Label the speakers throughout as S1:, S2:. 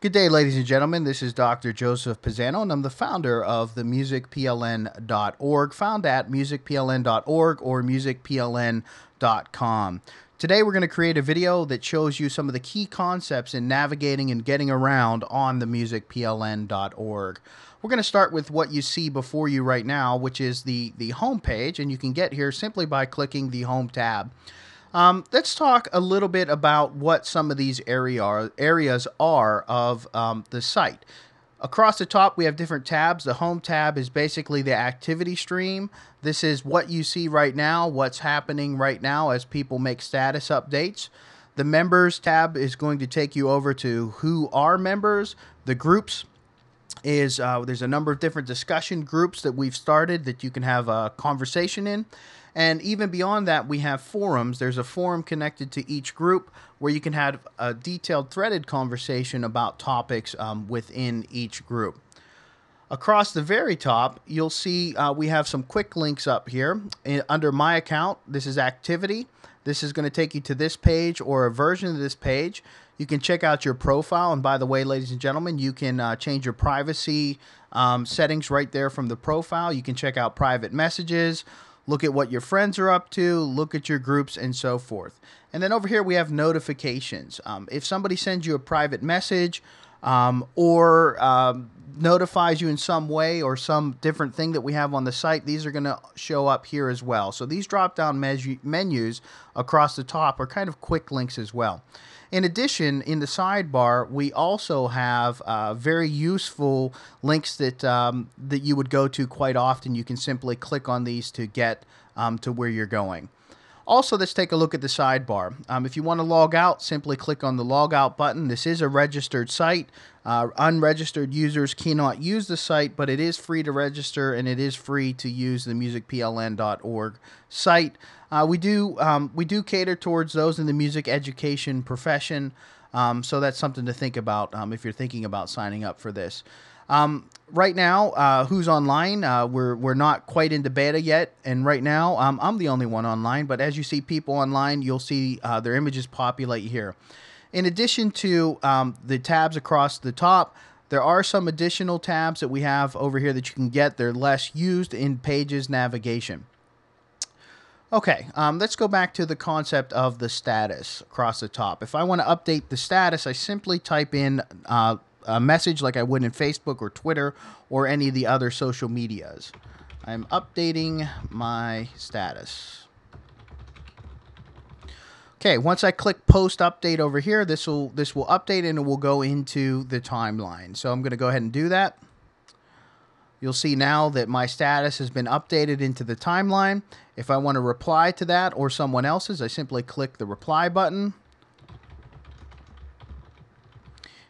S1: Good day, ladies and gentlemen. This is Dr. Joseph Pisano, and I'm the founder of the MusicPLN.org, found at MusicPLN.org or MusicPLN.com. Today, we're going to create a video that shows you some of the key concepts in navigating and getting around on the MusicPLN.org. We're going to start with what you see before you right now, which is the home page, and you can get here simply by clicking the Home tab. Let's talk a little bit about what some of these areas are of the site. Across the top, we have different tabs. The Home tab is basically the activity stream. This is what you see right now, what's happening right now as people make status updates. The Members tab is going to take you over to who are members. The Groups is there's a number of different discussion groups that we've started that you can have a conversation in. And even beyond that, we have forums. There's a forum connected to each group where you can have a detailed threaded conversation about topics within each group. Across the very top, you'll see we have some quick links up here. Under My Account, this is Activity. This is going to take you to this page or a version of this page. You can check out your profile. And by the way, ladies and gentlemen, you can change your privacy settings right there from the profile. You can check out private messages, look at what your friends are up to, look at your groups, and so forth. And then over here we have notifications. If somebody sends you a private message or notifies you in some way or some different thing that we have on the site, these are going to show up here as well. So these drop-down menus across the top are kind of quick links as well. In addition, in the sidebar, we also have very useful links that that you would go to quite often. You can simply click on these to get to where you're going. Also, let's take a look at the sidebar. If you want to log out, simply click on the log out button. This is a registered site. Unregistered users cannot use the site, but it is free to register and it is free to use the MusicPLN.org site. We do cater towards those in the music education profession, so that's something to think about if you're thinking about signing up for this. Right now, who's online? We're not quite into beta yet, and right now I'm the only one online, but as you see people online, you'll see their images populate here. In addition to the tabs across the top, there are some additional tabs that we have over here that you can get. They're less used in Pages navigation. Okay, let's go back to the concept of the status across the top. If I want to update the status, I simply type in a message like I would in Facebook or Twitter or any of the other social medias. I'm updating my status. Okay, once I click Post Update over here, this will update and it will go into the timeline. So I'm going to go ahead and do that. You'll see now that my status has been updated into the timeline. If I want to reply to that or someone else's, I simply click the reply button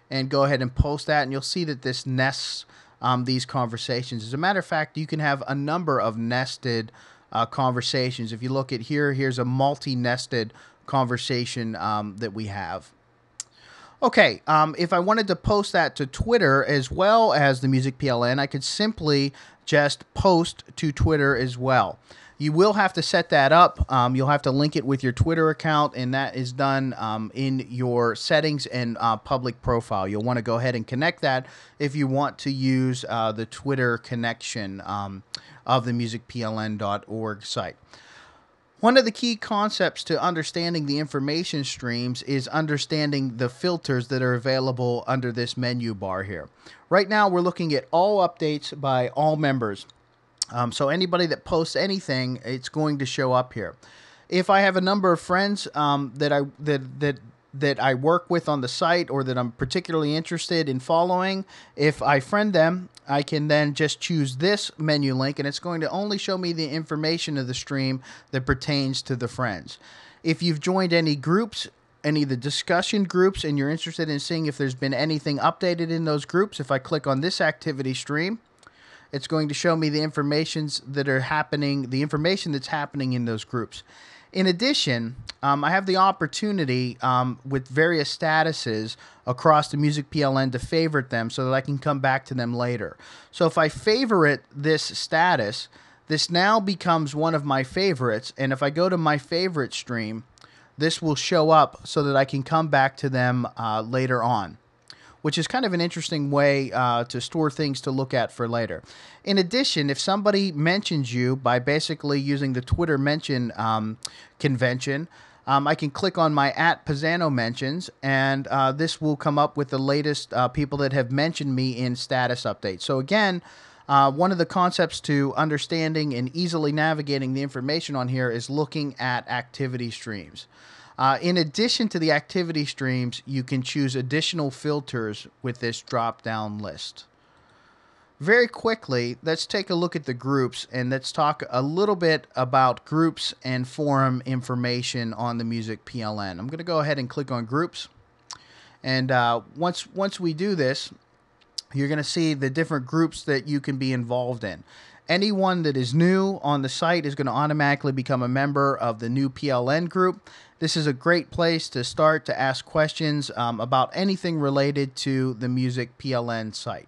S1: and go ahead and post that, and you'll see that this nests these conversations. As a matter of fact, you can have a number of nested conversations. If you look at here, here's a multi-nested conversation that we have. Okay, if I wanted to post that to Twitter as well as the MusicPLN, I could simply just post to Twitter as well. You will have to set that up. You'll have to link it with your Twitter account, and that is done in your settings and public profile. You'll want to go ahead and connect that if you want to use the Twitter connection of the MusicPLN.org site. One of the key concepts to understanding the information streams is understanding the filters that are available under this menu bar here. Right now, we're looking at all updates by all members. So anybody that posts anything, it's going to show up here. If I have a number of friends that I work with on the site or that I'm particularly interested in following, if I friend them, I can then just choose this menu link, and it's going to only show me the information of the stream that pertains to the friends. If you've joined any groups, any of the discussion groups, and you're interested in seeing if there's been anything updated in those groups, if I click on this activity stream, it's going to show me the information that's happening in those groups. In addition, I have the opportunity with various statuses across the MusicPLN to favorite them so that I can come back to them later. So if I favorite this status, this now becomes one of my favorites, and if I go to my favorite stream, this will show up so that I can come back to them later on. which is kind of an interesting way to store things to look at for later. In addition, if somebody mentions you by basically using the Twitter mention convention, I can click on my @Pisano mentions, and this will come up with the latest people that have mentioned me in status updates. So again, one of the concepts to understanding and easily navigating the information on here is looking at activity streams. In addition to the activity streams, you can choose additional filters with this drop-down list. Very quickly, let's take a look at the groups, and let's talk a little bit about groups and forum information on the MusicPLN. I'm going to go ahead and click on groups, and once we do this, you're going to see the different groups that you can be involved in. Anyone that is new on the site is going to automatically become a member of the new PLN group. This is a great place to start to ask questions about anything related to the MusicPLN site.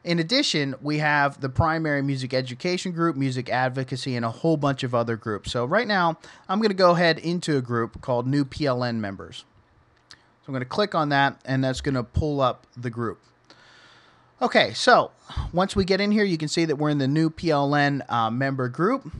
S1: In addition, we have the primary music education group, music advocacy, and a whole bunch of other groups. So right now, I'm going to go ahead into a group called New PLN Members. So I'm going to click on that, and that's going to pull up the group. Okay, so once we get in here, you can see that we're in the New PLN member group.